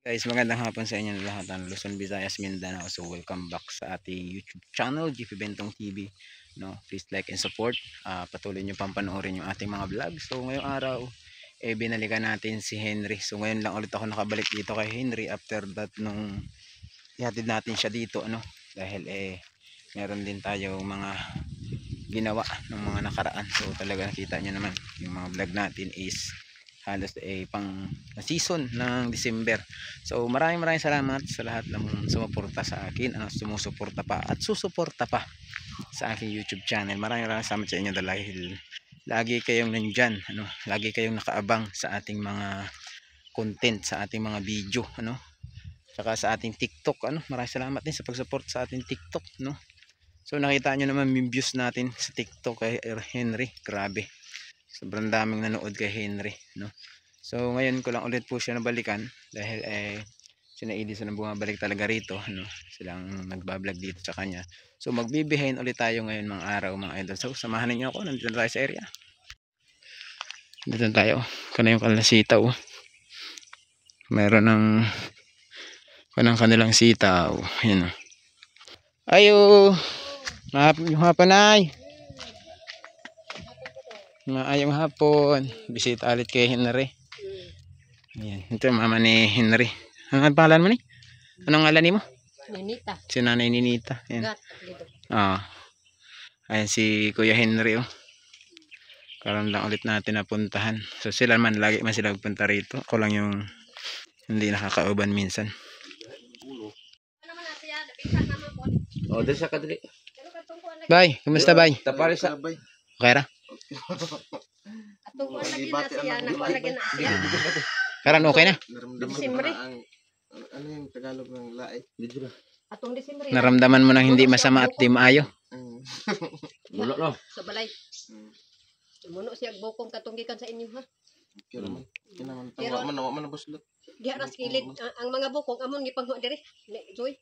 Guys, magandang hapon sa inyo lahat ng Luzon, Visayas, Mindanao. So welcome back sa ating YouTube channel, GP Bentong TV. No, please like and support. Patuloy nyo pang panoorin yung ating mga vlog. So ngayong araw, binalikan natin si Henry. So ngayon lang ulit ako nakabalik dito kay Henry after that nung ihatid natin siya dito, ano, dahil meron din tayo mga ginawa ng mga nakaraan. So talaga nakita nyo naman yung mga vlog natin is halos pang season ng December. So maraming salamat sa lahat ng sumuporta sa akin, sumusuporta pa at susuporta pa sa aking YouTube channel. Maraming salamat sa inyo dahil lagi kayong nandyan, lagi kayong nakaabang sa ating mga content, sa ating mga video, saka sa ating TikTok, maraming salamat din sa pagsupport sa ating TikTok, So nakita nyo naman yung views natin sa TikTok kay Henry, grabe. Sobrang daming nanood kay Henry, So ngayon ko lang ulit po siya nabalikan dahil sinaili sa bumabalik talaga rito, silang nagbablog dito sa kanya. So magbibihain ulit tayo ngayon mga araw, mga idol. So samahan niyo ako, nandito tayo sa area. Dito tayo, kana yung kanilang sitaw. Meron ng kanilang sitaw, yun. Ayo, yung hapon ay. Maayong hapon. Bisita ulit kay Henry. Ayan. Ito yung mama ni Henry. Ano pangalan mo ni? Anong ngalan mo? Ninita. Si Nanay Ninita. Ayan. Ayan si Kuya Henry. Karoon lang ulit natin napuntahan. So sila man, lagi man sila punta rito. Ako lang yung hindi nakakauban minsan. Oh, dali sa kadali. Bye. Kumusta bye? Tapari sa. Okay ra? Atong kuan lagi na siya, nakuha lagi na siya. Karan okay na? Desembre. Ano yung Tagalog ng laay? Dito na. Atong Desembre. Naramdaman mo nang hindi masama at di maayo? Mulo no? Sa balay. Muno siya bukong katunggikan sa inyo ha. Kaya naman. Tawa man na buslot. Diha ras kilid ang mga bukong amon gipangho diri. Ni Joy.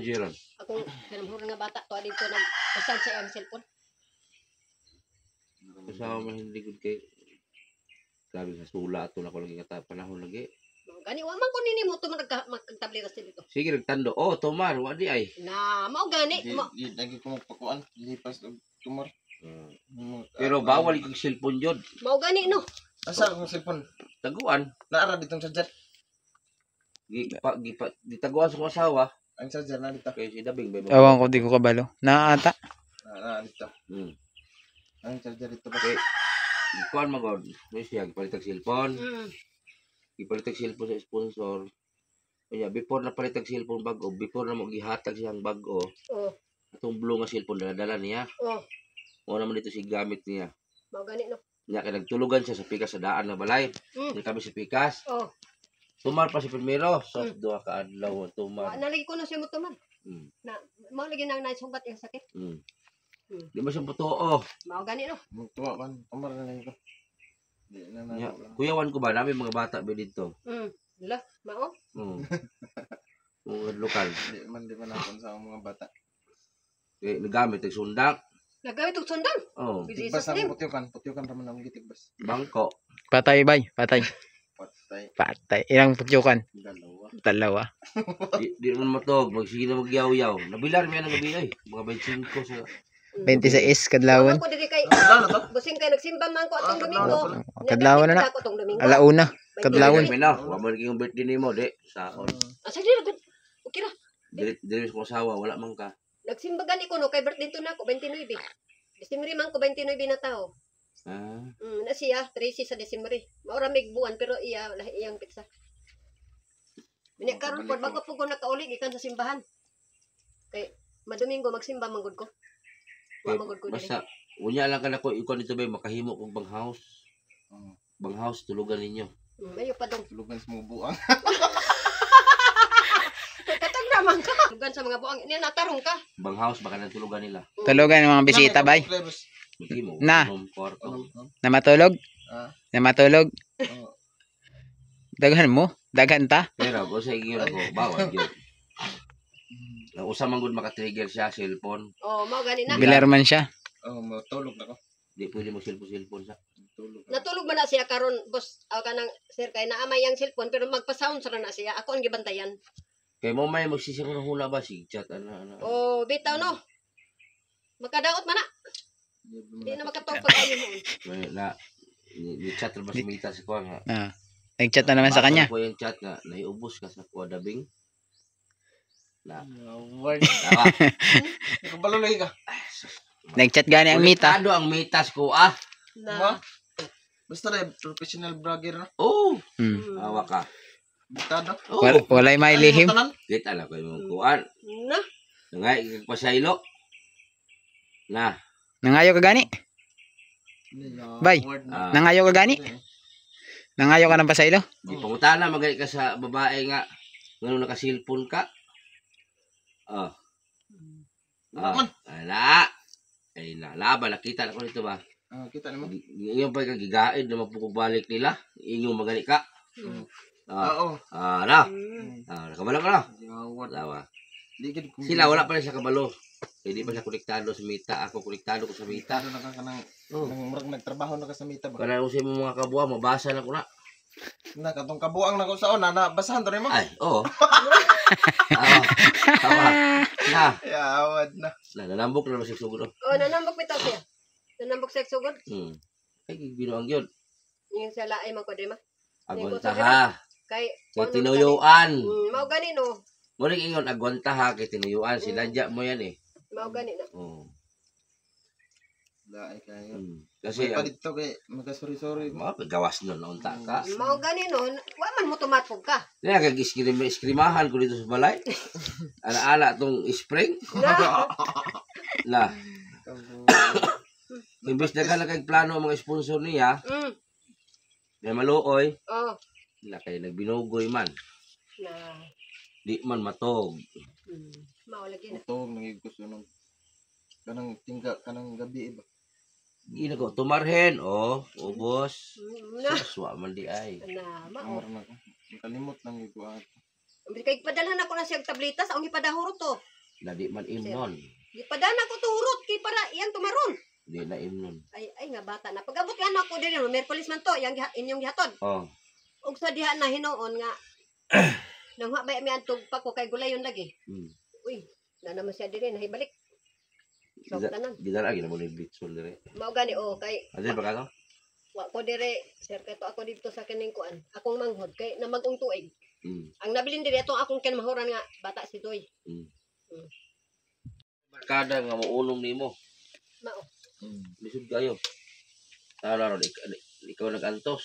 Jiran. Ako kanamhurang nga bata to dito nag usad sa iyang cellphone. Kasama man hindi good kay sabi sa sula ato na ko lagi nga panahon lagi. Gani wa man ko nini mo to magtabli ras dito. Sige nagtando. Oh, Tomar, wa di ay. Na mao gani. Lagi ko magpakuan, lipas og Tomar. Pero bawal kag cellphone jud. Mao gani no. Asa ang cellphone? Taguan. Naara ditong charger. Ditaguan sa asawa. Ang charger na dito. Kay si Dabing ba? Ewan ko, di ko kabalo. Naata? Dito. Ang charger dito ba? Ikuan mo god. May siya, palitag cellphone. Ipalitag cellphone sa sponsor. Kaya before na palitag cellphone bago, before na mo gihatag siyang bago. Atong blue nga cellphone dala niya. Mo naman dito si gamit niya. Mao gani no. Nya kay nagtulugan siya sa pikas sa daan na balay. Ni kami sa pikas. Tumar pa si primero, so duha ka adlaw tumar. Nalagi ko na siya mo tuman. Na mao lagi nang naisugat yung sakit. Di ba siyang putuo? Mao gani no. Tuwa man, tumar na lang ito. Kuyawan ko ba namin mga bata ba dito? Lah, mao? Mga lokal. Di man ako sa mga bata. Nagamit ang sundak. Nagamit og sundan? Tigbas ang putyukan raman ang gitigbas. Bangko. Patay bay, patay. Patay. Ilang putyukan? Dalawa. Di naman matog, magsige na magyaw-yaw. Nabilar mo yan ang gabi ay. Mga 25 sa... 26 kadlawon. Ako diri kay busing kay nagsimba man ko atong Domingo. Kadlawon na. Alauna. Kadlawon. Wa man kay birthday nimo, di. Saon. Asa diri gud. Okay ra. Dili ko asawa, wala man ka. Nagsimba gani ko no kay birthday to na ko 29. Desembre man ko 29 na tao. Na siya 13 sa Desembre. Maura mig buwan pero iya lahi iyang pitsa. Binya karon pod bago po ko nakauli gikan sa simbahan. Kay madomingo magsimba man gud ko. Basta unya lang kana ko ikon dito ba makahimo kog bang house. Bang house tulugan ninyo. Mayo pa dong Tulugan sa mga buang. katag naman ka. Tulugan sa mga buang ini natarong ka. Bang house baka nang tulugan nila. Tulugan ng mga bisita bay. Mikimo. Na. Kwarto. Na matulog? Na matulog? Daghan mo? Daghan ta? Pero kung sa iyon ako, bawal yun. Usa man gud maka-trigger siya cellphone. Mao gani na. Bilar man siya. Matulog na ko. Di pwede mo cellphone sa. Tulog. Natulog man na siya karon boss aw kanang sir kay naamay ang cellphone pero magpa-sound sa na siya. Ako ang gibantayan. Kay mo may magsisiro na hula ba si chat ana. Oh, bitaw no. Makadaot man na. Di na makatupag ayo mo. May na ni chat ra ba si Mita sa kuha nga. Nag-chat na naman sa kanya. Ko yung chat nga naiubos ka sa kuha dabing. Award. Tawa. Nakabalo lagi ka. Nag-chat gani ang Mita. Ano ang mitas ko ah? Na. Basta na professional vlogger na. Oh, Hmm. awa ka. Bitado. Oh, Walay may lihim. Tanan. kita na ko yung kuan. Na. Ngay pasaylo. Na, Nangayo ka gani? Bay. ah, Nangayo ka gani? Nangayo ka ng pasaylo? di pangutana magay ka sa babae nga ngano naka-cellphone ka. Ah. Naman. Ala. Ay na, laban nakita na ko dito ba? Kita ni mo. Iyon pa kang gigaid na mapupubalik nila. Inyong magali ka. Ah, Oo. na. Mm. Nakabalo ka na. Award. Tawa. Ligid ko. Sila wala pa rin sa kabalo. Hindi pa siya konektado sa Mita. Ako konektado ko sa Mita. Bitado na ka kanang Oh. nang murag nagtrabaho na ka sa Mita ba. Kana usay mo mga kabuha, mabasa na ko na. Na katong kabuang na ko sa ona na basahan to rin mo. Ay, oo. Tawa. Na. Awad na. Nanambok na naman siya sugod. Oh, nanambok bitaw siya. Nanambok sa sugod. Ay, binuang yun. Yung sa laay man ko di ma. Agwanta ha. Kay Kay tinuyuan. Mao gani no. Muling ingon, agwanta ha. Kay tinuyuan. Sinadya mo yan eh. Mao gani na. Oo. Dai kayo. Kasi, May palit to kay magasori-sori. mga gawas nun, naunta ka. Mao gani no. Wa man mo tumatpog ka. Kaya kag-iskrimahan ko dito sa balay. Ala-ala tong spring. Na. Na, imbes na ka na kay plano ang mga sponsor niya, Mm. may maluoy, Oh. na kay nagbinugoy man. Na. Di man matog. Mao lagi na. Ito nagigos nung kanang tingga kanang gabi ba. Gina ko, tumarhen, ubos. Na. Saswa man di ay. Na. Mao. Amar na ko. Kalimot lang gyud ko ato. Kay padalhan ako na siya tabletas ang ipadahurot to. Na di man imnon. Ipadana ko to hurot kay para iyang tumaron. Di na imnon. Ay nga bata na. Pag-abot ka na ako diri no, Merkulis man to, inyong gihatod. Oh, Og sa diha na hinuon nga nang wa bay mi antog pa ko kay gulayon lagi. Uy, na naman siya diri nahibalik. So tanan. Gidala lagi na mo ni Bitson dire. Mao gani kay Adi ba ka no? wa ko dire sir kay to ako dito sa kining kuan. Akong manghod kay namagong tuig. Ang nabilin diri atong akong kinamahuran nga bata si Doy. Barkada nga maulong nimo. Mao. Lisod kayo. Tara ron, ikaw nag-antos.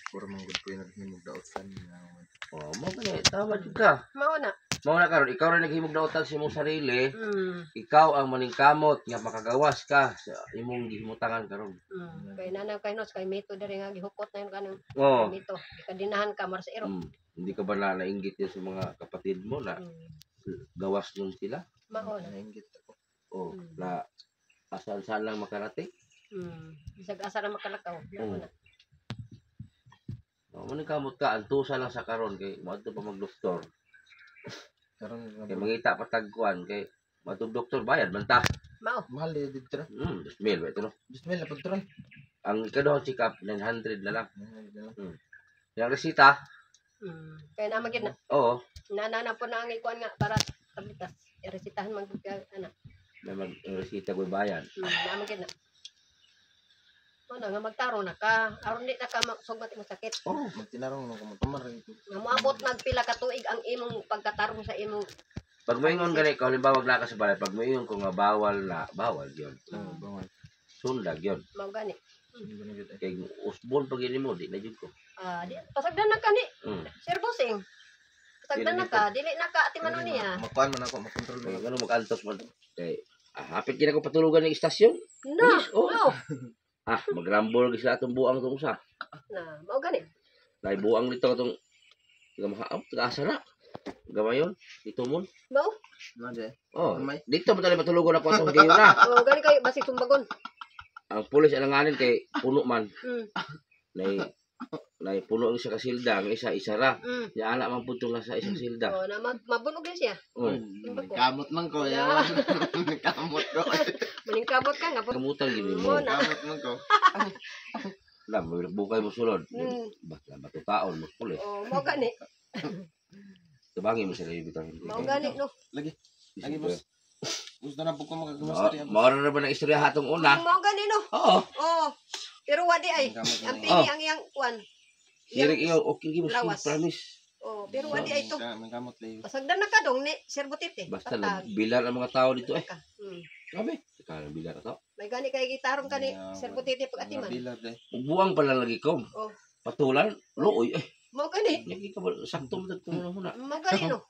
Puro man gud ko naghimog daot san. Oh, mo gani, tama jud ka. Mao na. Mao na karon, ikaw rin naghimog daotan sa imong sarili. Ikaw ang maningkamot nga makagawas ka sa imong gihimutangan karon. Kay nanaw kay nos kay mito diri nga gihukot na yun kanang Oh, mito. Kadinahan ka mar sa iro. hindi ka ba nainggit yun sa mga kapatid mo na gawas nun sila? Mao na. Nainggit ako. Oh, na asan-saan lang makarating? Bisag asa na makalakaw. Mao na. Oh, maningkamot ka, antusa lang sa karon kay moadto pa mag-doktor. Karon Kay mangita patagkuan kay matug doktor bayad man ta. Mao. mahal di dito. 2,000 ba ito no? Bismillah pagtron. Ang ikaduhang check up 900 na lang. Yung resita, Kaya na magid na. oo, Nanana po na ang ikuan nga para tablitas. Iresitahan man gud ka ana. may resita ko bayad. Na magid na. Ano nga magtaro na ka. Aron di na ka magsugmat imong sakit. Oh, Magtinarong nung kumutumar ito. Nga moabot nagpila ka tuig ang imong pagkatarong sa imong pag moingon gani ko halimbawa wag ka sa balay, pag moingon ko nga bawal na, bawal yun. Bawal. Sundag yun. mao gani. Kay usbon pag ini mo, di na jud ko. Di pasagdan na ka ni. Mm. Sir Bossing. Pasagdan na ka, dili na ka ati manon niya. Makuan man ako, makontrol Kaya man. gano'n mag-antos mo. Kay, hapit kina ko patulugan ng istasyon. Na. Oh. No. Magrambol kasi atong buang itong usa. Na, mao gani. Dahil buang nito itong mahaap, taga-asa na. Gamayon, dito mo. Mao. Nade. Oh, May dito mo tayo matulugan ako itong gayon na. Gani kay basig sumbagon. Ang pulis alanganin kay puno man. Nay puno ang isa ka silda, ang isa isara. Ya ana man putong nasa isang silda. Na mabunog din siya. Oh. kamot man ko ya. Kamot ko. Maningkamot ka nga. Kamutan gini Mo mo. na. Kamot man ko. Alam mo bukay mo sulod. Mm. Basta matutaon mo pulis. Oh, mao gani. Tabangi mo sila ibitaw hindi. Mao gani no. Lagi boss. Gusto na po ko magagamas diri. Mao na ba ng istorya hatong una? Mao gani no. Oo. Oh. Pero wadi ay. Ang pili ang iyang kwan. Direk iyo okay gi mo Lawas. promise. Oh, pero wadi ay to. May kamot layo. Pasagdan na ka dong ni Sir Butite. Basta bilan ang mga tao dito eh. Hmm. Sabi, ikaw bilan na to. May gani kay gitarong ka ni Sir Butite pag atiman. Bilad eh. Buwang pala lagi ko. Oh. Patulan, looy eh. Mao gani. Lagi ka ba sakto mo dagko mo na. Mao gani no.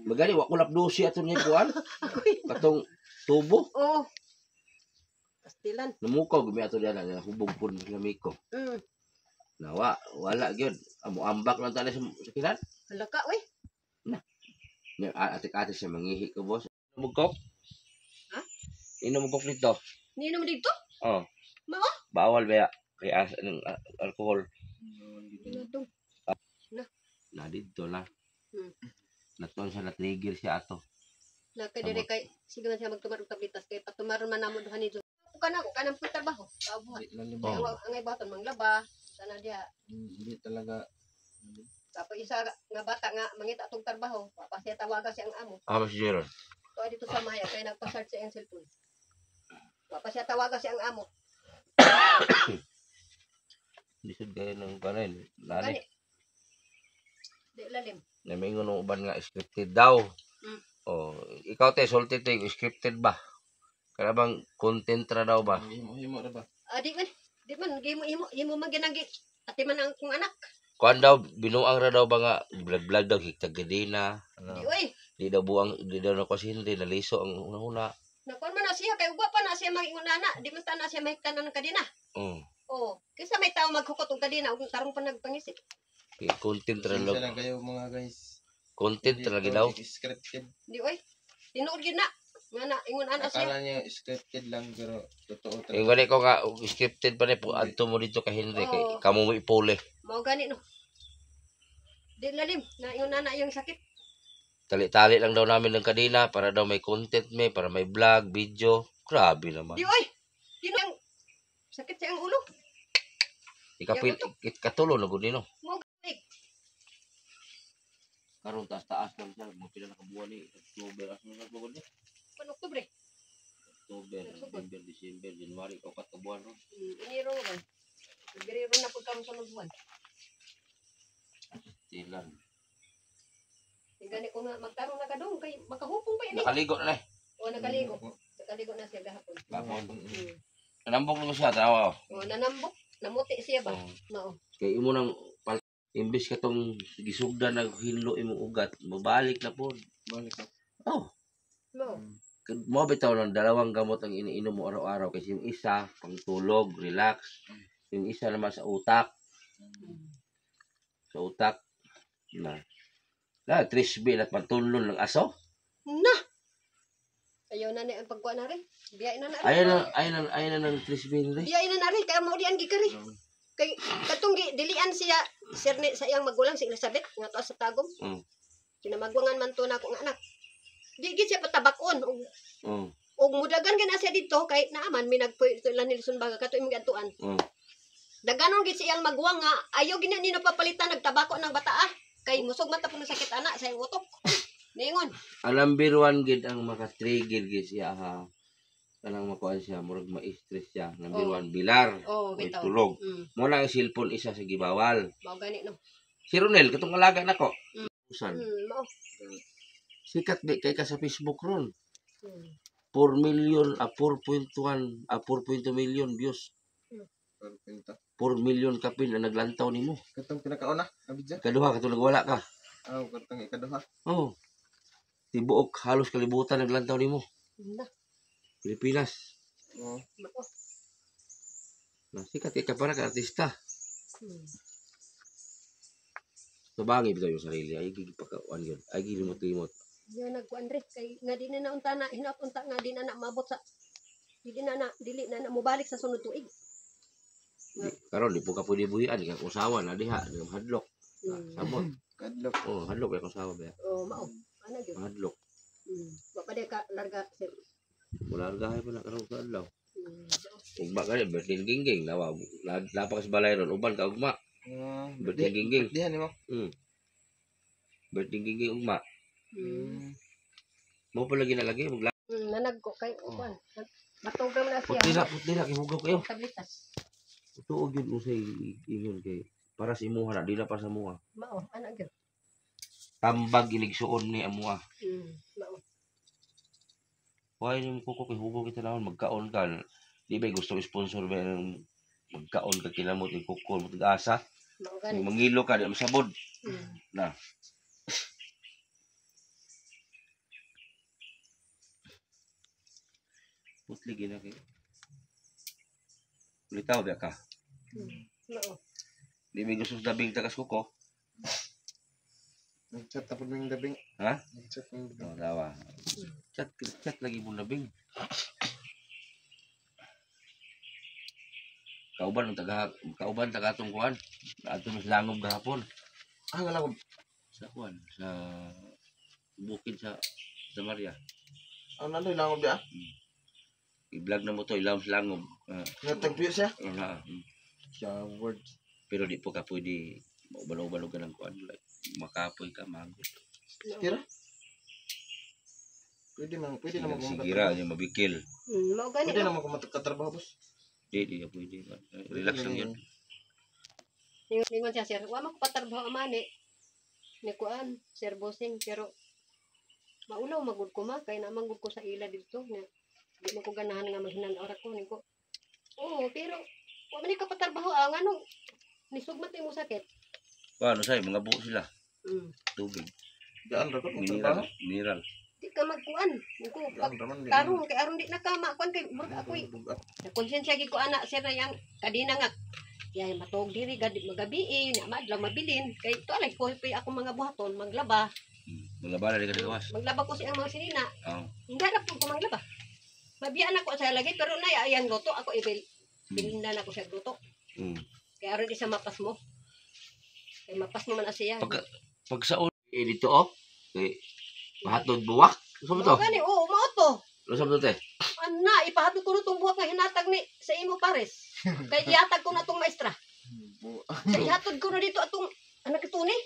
Magani wa kulap dosi ato ni kuan. Katong tubo. Oh. Pastilan. Namukaw gumi ato diyan na hubog pud lamiko. Nawa, wala gyud. Amo ambak lang tali sa kinan. Hala ka we. Atik-atik siya mangihi ko boss. Mugkok? Ha? Ino mugkok nito? Ni naman dito? Oh. Mao? Bawal ba kay ng alcohol. Dong. Na dito na. Hmm. Naton siya na-trigger siya ato. Na kay dire kay sige man siya magtumar og tablitas kay patumaron man namo duha ni kana ko kanang puy trabaho. Kabuhat. Ang ay baton manglaba. Sana dia. Hindi talaga. Tapos isa nga bata nga mangita atong trabaho, papasya tawagan siya ang amo. Mas Jeron. So dito sa maya kay nagpa-search siya ang cellphone. Papasya tawagan siya ang amo. Lisod kayo ng kanin. Lani. Gani. Di lalim. Namingon ng uban nga scripted daw. Mm. Oh, ikaw te sulti te scripted ba? Kaya bang content ra daw ba? Himo ra ba? Di man gimo man ginagi. Ati man ang kong anak. Kuan daw binuang ra daw ba nga vlog daw higtag gadina. Di oy. Di daw buang di daw na kasi hindi naliso ang una. Nakuan man na siya kay ugwa pa na siya mangingon ana. Di man ta na siya mahiktanan ng kadina. Mm. Oh, kaysa may tao maghukot og kadina ug tarong pa nagpangisip. Content ra Pasensya daw. lang kayo mga guys. Content ra lagi daw. Scripted. Di oy. Tinuod gid na. Nga na ingon ana siya. Akala niya scripted lang pero totoo Yung gani ko nga scripted pa ni po adto mo dito kay Henry kay Oo. kamo mo ipuli. Mao gani no. Di lalim na ingon ana yung sakit. Tali-tali lang daw namin ng kadina para daw may content may para may vlog, video. Grabe naman. Di oy. Di ang sakit sa ang ulo. Ikapil katulo na gud nino. Mao gani. Karon taas-taas lang siya mo pila na kabuan ni October as na gud ni. Pan Oktubre. October, November, December, January o katabuan ron. Enero ba? Febrero na pud kamo sa buwan. Tilan. Di gani ko nga magtarong na kadong kay makahupong pa ini. Nakaligo na eh. O nakaligo. Nakaligo na siya gahapon. Gapon. Mm. Nanambok lang siya tawa. O nanambok. Namuti siya ba? Mao. Kay imo nang imbis ka tong gisugdan nag hinlo imong ugat, mabalik na po. Balik na. Oh, Mao. mo bitaw lang dalawang gamot ang iniinom mo araw-araw kasi yung isa pang tulog, relax. Yung isa naman sa utak. Sa utak na trisby at pantulon ng aso. Na. Ayaw na ni ang pagkuha na rin. Biyay na na. Ayan na ng trisby ni. Biyay na na rin. Kaya mo diyan gikari. Kay katong dilian siya sir ni sa iyang magulang si Elizabeth nga to sa tagom. Kinamagwangan man to na akong anak. Di gid siya patabakon og mudagan gina siya dito kay naaman mi nagpuy ito lang Nelson Baga kato imong adtuan. Daganon gid siyang magwang nga ayaw gina ni napapalitan nagtabako ng bata kay musog man ta puno sakit ana sa iyang utok. Ningon. Alam biruan gid ang maka-trigger gid siya ha. Kanang makuan siya murag ma-stress siya number 1 bilar Oh, o bitaw. tulog. Mo lang ang cellphone isa sa gibawal. Mao gani no. Si Ronel katong alaga nako. Usan. Mao. Sikat di kay ka sa Facebook ron. 4 Mm. million 4.1 4.2 million views. 4 million kapin ang naglantaw nimo. Katong pinakauna, abidja. Kaduha katong nagwala ka. Katong ikaduha. Oh. Tibuok halos kalibutan naglantaw nimo. Na. Pilipinas. Oh. Mao. Na sikat kay ka para ka artista. Hmm. Tabangi bitaw yung sarili ay gigipakawan yun. Ay gilimot-limot. Yan nagkuan re kay nga di na unta na hinap unta nga di na mabot sa dili na mobalik sa sunod tuig. Karon di po ka pwede buhian kay usawa na diha ng hadlok. Sabot. Kadlok. Oh, hadlok kay usawa ba. Oh, mao. Ana gyud. Hadlok. Wa pa ka larga sir. Mula gahay pa na karong sa adlaw. Hmm. Ugma ka rin, birthday ni Gingging. Napakas balay ron. Uban ka, ugma. Birthday Gingging. Birthday mo. Birthday Gingging, ugma. Hmm. Mo pala ginalagay. Nanag ko kay kuan. Matugang na Putli siya. na. Kihugaw kayo. Tablitas. Tuog yun mo sa ingon kay. Para sa imuha na, di na para sa muha. Mao, ana gyud. Tambag iligsuon ni amuha. Mao. Why yung kuko kay hugaw kita naon magkaon ka. Di ba gusto sponsor ba ng magkaon ka kinamot yung kuko mo asa. Mao gani. Mangilo ka di masabod. Na. Putli gina kay. Ulitaw ba ka? Mao. Di ba gusto sa dabing tagas kuko? Nag-chat tapos mo yung dabing. Ha? Nag-chat mo yung dabing. Oh, dawa. Chat lagi mo labing. Kauban taga tungkuan. Ato mas langob gahapon. Wala ko. Sa kuan sa bukid sa Maria. Nanoy lang ako diya. I-vlog na mo to ilawom sa langob. Natagpuyo siya. Siya words. Pero di po ka pwede maubalo-ubalo ka ng kuan like makapoy ka magot. Tira. Pwede naman Sigira yung mabikil. Mao gani. Pwede naman kumakatrabaho boss. Di ka pwede. Relax lang yun. Ningon siya sir, wa man ko patarbaho amani. Ni kuan, sir bossing pero maulaw magud ko ma kay naman gud ko sa ila dito nga di man ko ganahan nga maghinan ora ko niko. Oo, pero wa man ka patarbaho ang ano nisugmat mo sakit. Paano sa'yo? Mga buo sila. Tubig. Daan ra ko trabaho. Mineral. Di ka magkuan. Niko Daan ra man. tarong kay aron di nakama kuan kay murag ako'y na konsensya gid ko ana sir na yang kadina nga yay matog diri gadi magabi na madlaw mabilin kay to alay ko ako mga buhaton maglaba. Maglaba na di ka nagawas. Maglaba ko siyang mga sinina. Oo. Hindi na po ko maglaba. Mabiyaan ako sa lagi pero na ayang luto ako bilinda na ko sa luto. Kaya aron di sa mapas mo. Kay mapas mo man na siya. Pag sa dito oh. Kay pahatod buwak. Ano ba to? Gani, oo, mao to. Ano ba to te? Ana, ipahatod ko na itong buhat nga hinatag ni sa imo pares. Kay ihatag ko na itong maestra. Kay ihatod ko na dito atong anak ito ni.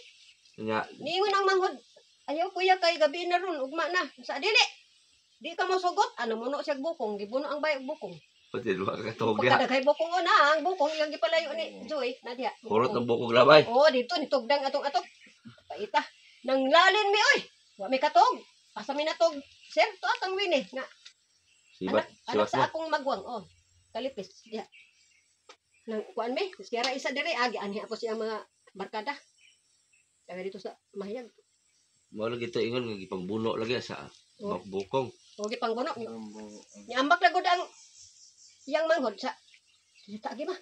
Nga. Niingon ang manghod. Ayaw kuya kay gabi na ron, ugma na. Sa dili. Di ka masugot. Ano mo no siya bukong. Gibuno ang bayag bukong. Pati luwa ka katog diha. Pagkadagay bukong o na, ang bukong yung gipalayo ni Joy. Nadia. Kurot ng bukog labay. Oo, dito nitugdang atong-atong. Paita. Nang lalin mi oy. Wa mi katog. Asa mi natog. Sir, to atang wini nga. Anak sa akong magwang, oh. Kalipis. Yeah. Nang kuan mi, siya ra isa dire agi anhi ako siya mga barkada. Kaya dito sa mahayag. Mo lagi to ingon nga gipangbuno lagi sa bukong. O gipangbuno. Niambak na gud ang yang manghod sa kita agi ma.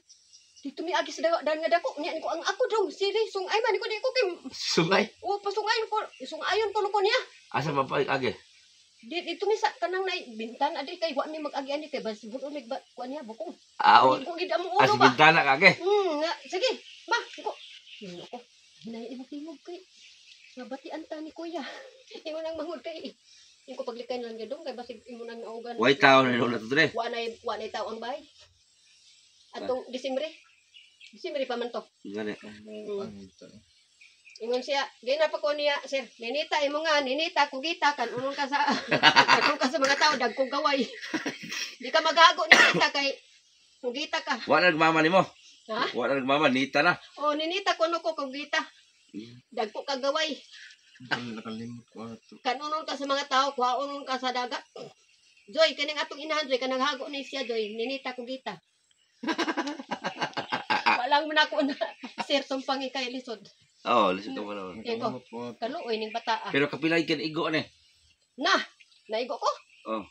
Dito mi agi sa dawa dan nga dako. Nya ko ang ako daw siri sungay man ko di ko kay Sungay. o pasungay ko sungayon ko niya. Asa mapay agi? Dito mi sa kanang nay bintan adi kay wa mi mag-agi ani kay bas buto mig kuan niya bukong. Oo. Ko gid amo As ulo ba. bintana agi. Nga, sige. Ma, ko. Yun ako. Hinay imog kay. Nabatian ta ni kuya. Imo nang manghod kay. Yung ko paglikay lang gadong kay basig imo nang naugan. White town na nula to dire. Wa nay taw ang bay. Atong Disyembre. Disyembre pa man to. Ngani. Ingon siya, gina pa ko niya, sir, ninita imo nga, ninita kugita kan unong ka sa ka sa mga tao dagkong gaway. Di ka magago ninita kay kugita ka. Wa na nagmama nimo. Ha? Wa na nagmama nita na. Oh, ninita kuno ko kugita. Dagko ka gaway. Nakalimot ko ato. Kanunon ka sa mga tao, kuhaonon ka sa dagat. Joy, kaning atong inahan, Joy, kanang hago ni siya, Joy, ninita ko gita. Walang mo na ako na, sir, tumpang ikay lisod. Oh, listen to mo naman. Nakalimot ko ato. Kaluoy, ning bataa. Pero kapilay kan igo ni. Naigo ko. Oh.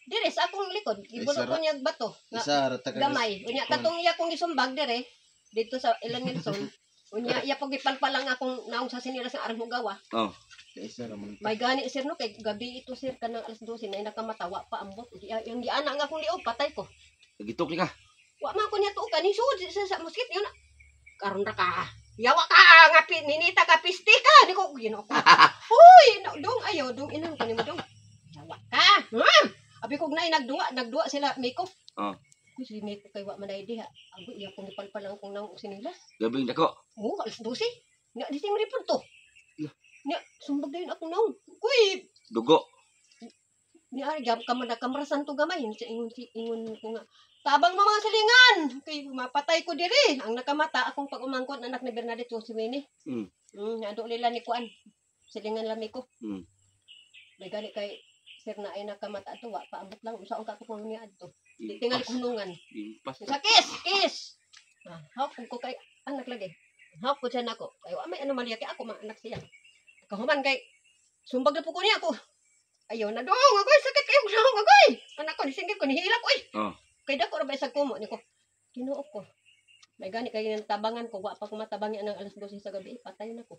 Dire, sa akong likod, ibuno ko niya bato. Isa ra ta Gamay. Unya, katong iya kong isumbag, dire, dito sa Ilan Nelson. Unya, iya pag ipalpalang akong naong sa sinilas ng arang hugawa. Oh. Isa ra man. May gani, sir, no, kay gabi ito, sir, kanang alas 12, na nakamatawa pa ambot. Yung giana nga akong liog, patay ko. Nagitok ni ka. Wa man ko niya tuo kanisod sa moskit yun. Karon ra ka. Yawa ka nga ninita ka pisti ka. Di ko gino ko. Hoy, dong ayo dong inon ko nimo dong. Yawa ka. Abi ko na nagduwa sila Miko. Oh. Uy, si Miko kay wa man ay diha. Ako iya kong ipalpalang kong nang sinilas. Gabing dako. Oo, alas 12. Nga di sing report to. Yeah. Nga sumbag dayon ako naon. Kuy, Dugo. ni ari gam kamarasan to gamay sa ingon ko nga. Tabang mo mga silingan. Kay mapatay ko diri. Ang nakamata akong pag-umangkot anak ni Bernadette si Winnie. Ado nila ni Kuan. Silingan lami ko. May gani kay sir na ay nakamata to wa paabot lang usa ang kakupon niya adto. Tingali kunungan. Impas. Sa kiss. Hawak ko kay anak lagi. Hawak ko siya nako. Kay wa may ano man yaki ako mga anak siya. Kahuman kay sumbag na po ko niya ako. Ayaw na dong agoy sakit kayo dong agoy. Anak ko nisingkit ko nihilak oy. Oh. Kay dako ra ba sa kumo niko. Tinuok ko. May gani kay nang tabangan ko wa pa ko matabangi ang alas 12 sa gabi patay na ko.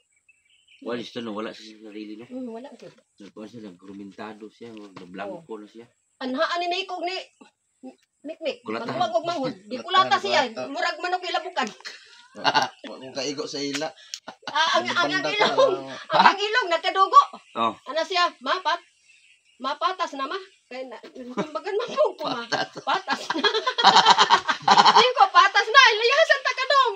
Wala siya no, wala siya sa sarili no. Wala gyud. Nagkuhan siya, nagrumentado siya, naglangko na siya. Anhaan ni Miko ni Mikmik. Kulata. Maghuwag og manghod. Di kulata siya. Murag manok ilabukan. Wa kong kaigo sa ila. Ang Banda ko ilong. lang. Ang ilong nagkadugo. Oh. Ana siya, mapatas na ma. Kaya na, kumbagan mapong ko ma. Patas na. Hindi ko, patas na. Ilayasan ta ka dong.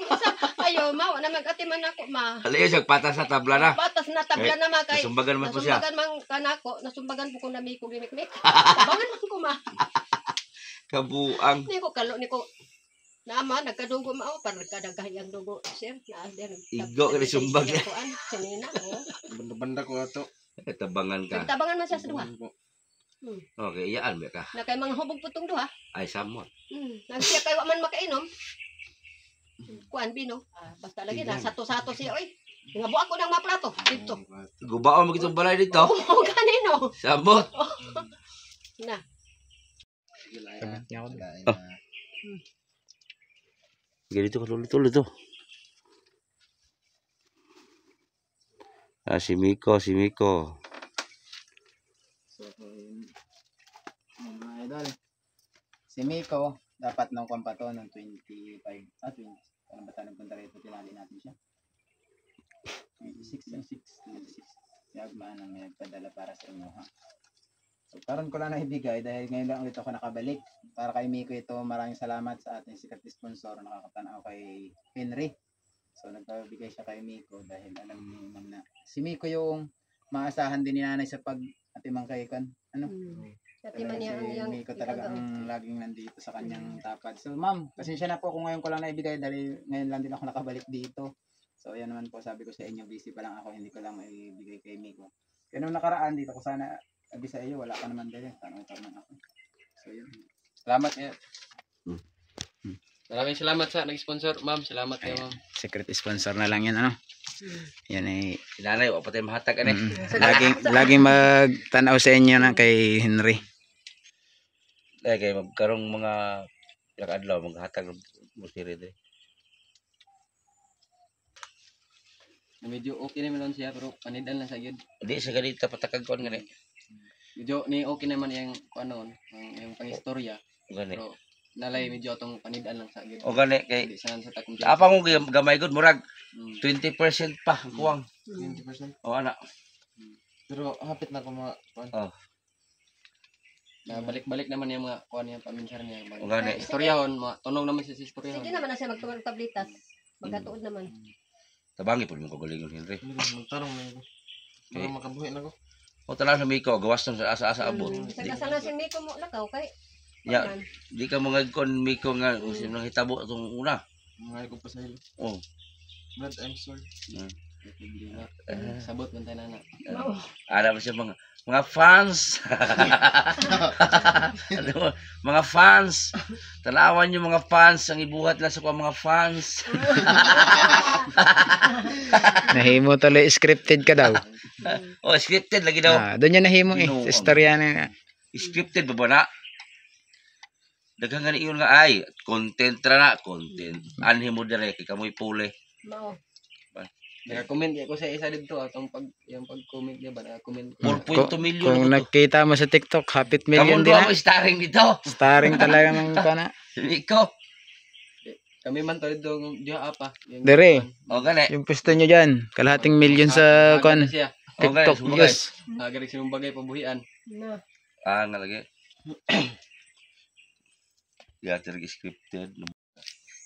Ayo, ma, wala mag-atiman ako ma. Alayo siya, patas sa tabla na. Patas na tabla na ma. Kay, Nasumbagan man po siya. nasumbagan man kanako. Nasumbagan po ko na Miko gimik-mik. Tabangan man ko ma. Kabuang. Hindi ko kalo, ni ko. Nama, nagkadugo ma. Para nagkadagahiyang dugo. Sir, Igo ka ni sumbag niya. Sinina, oh. Banda ko ato. Tabangan ka. Nagtabangan man siya sa duha. Okay, iyaan ba ka? Na kay mga hubog putong duha. Ay, samot. Nagsiya kay wa man makainom. Kuan bino. Basta lagi na sato-sato siya oy. Ngabo ako nang maplato dito. Gubaon mo kitong balay dito. Oh, kanino? Samot. Na. Sagot niya ako. Ganito ka tuloy-tuloy to. Si Miko. So, mga idol. Si Miko, dapat nung kwan pa to, nung 25, 20. Ano ba tayo nagpunta rito? Tinali natin siya. 26. Si Agma na may nagpadala para sa inyo, ha? So, karon ko lang naibigay dahil ngayon lang ulit ako nakabalik. Para kay Miko ito, maraming salamat sa ating sikat na sponsor. Nakakatanaw kay Henry. So, nagpabigay siya kay Miko dahil alam niyo naman na si Miko yung maasahan din ni nanay sa pag-atimang kay kan. Ano? Dati man niya ang Si yang Miko talaga ang laging nandito sa kanyang tapad. So, ma'am, pasensya na po kung ngayon ko lang naibigay dahil ngayon lang din ako nakabalik dito. So, yan naman po, sabi ko sa inyo, busy pa lang ako, hindi ko lang maibigay kay Miko. Kaya nung nakaraan, dito ko sana sabi sa iyo, wala ka naman din. Tanong-tanong ako. So, yun. Salamat ya. Maraming salamat sa nag-sponsor, ma'am. Salamat kayo, ma'am. Secret sponsor na lang yan, ano? Yan ay Sinanay, wala pa tayo mahatag ka laging magtanaw sa inyo na kay Henry. Kaya magkarong mga ilang adlaw, maghatag mo si Rede. Medyo okay naman lang siya, pero panidan lang sa yun. Hindi siya ganito patakagkuhan gani. Medyo ni okay naman yung ano, yung pangistorya. Gani. Pero nalay medyo atong panidan lang sa yun. O gani kay Hindi sa takong apa mo gamay gud murag 20% pa kuwang. 20%. O ana. Pero hapit na ko mga na balik-balik naman yung mga kuan yung paminsar niya. O gani. Istoryahon, mga tunog naman siya sa istoryahon. Sige naman na siya magtuwag tablitas. Magkatuod naman. Tabangi pud mo kagalingon Henry. Magtarong na ako. Para makabuhi na ko. O tanaw sa Miko, gawas nang sa asa-asa abot. Sa si Miko mo lakaw kay. Ya, di ka mga kon Miko nga kung sino hitabo atong una. Mga ko pa sa ilo. Oh. Brad, I'm sorry. Sabot man tayo na. Ada ba siya mga fans. Ano, mga fans. Tanawan yung mga fans ang ibuhat na sa mga fans. Nahimo tuloy scripted ka daw. Oh, scripted lagi daw. Doon yan nahimo sa istorya na. Scripted ba ba na? Daghang nga iyon nga ay content ra na, content. Anhi mo dire kay kamoy pule. Mao. Naka-comment ako sa isa dito atong yung pag-comment niya ba na-comment. 4.2 million. Kung nakita mo sa TikTok, half million din Kamu na. mo starring dito. Starring talaga ng kana. Miko. Kami man to dito diha apa. Dere. O gani. Yung pwesto nyo dyan, kalahating million sa kan siya. TikTok Okay, views. Agad sinong bagay pabuhian. Na. Nga lagi. Ya scripted.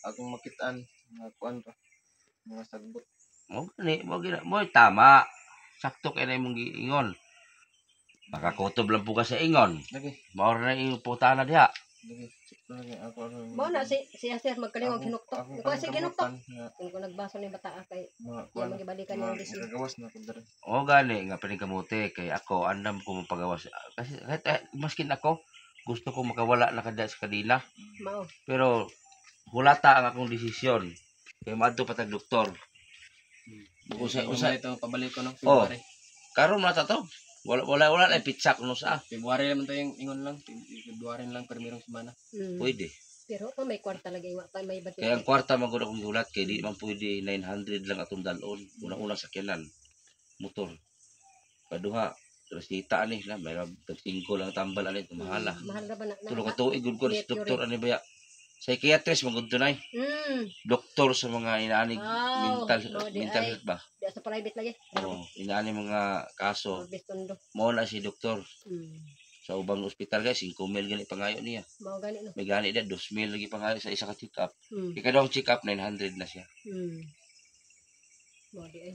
Akong makitaan mga kuan pa. Mga sagbot. Mo tama. Sakto kay na imong giingon. Makakutob lang po ka sa ingon. Lagi. Mao na imong putana diha. Lagi. Lagi ako ano. Mao na siya sir magkalingog hinuktok. Ako Ko si hinuktok. nga Kung nagbasa ni bata kay mga di kuan. magibalikan niya Mga disyo. gagawas na ko dere. O gani nga paningkamuti kay ako andam ko mapagawas. Kasi kahit maskin ako gusto ko makawala na kada sa kadina. Mao. Pero hulata ang akong desisyon. Kay madto patag doktor. Usa ito pabalik ko no Oh. February. Karon na ta to. Wala na pizza kuno sa. February naman to yung ingon lang. February lang primerong semana. Pwede. Pero pa may kwarta lagi wa pa may budget. Kaya ang kwarta magud akong gihulat kay di man pwede 900 lang atong dalon. Una-una sakyanan. Motor. Kaduha, resita ani na may 5 lang tambal ani mahala. Mahal ra ba na? Tulo ka tuig gud ko sa Mercury. doktor ani baya. Psychiatrist magud tunay. Doktor sa mga inaanig Wow. mental health ba. Di sa private lagi. Oo, inaani mga kaso. Bistondo. Mao na si doktor sa ubang ospital guys 5,000 gani pangayo niya. Mao gani no. May gani dia 2,000 lagi pangayo sa isa ka check up. Mm. Ikadawang check up 900 na siya. Mao di ay.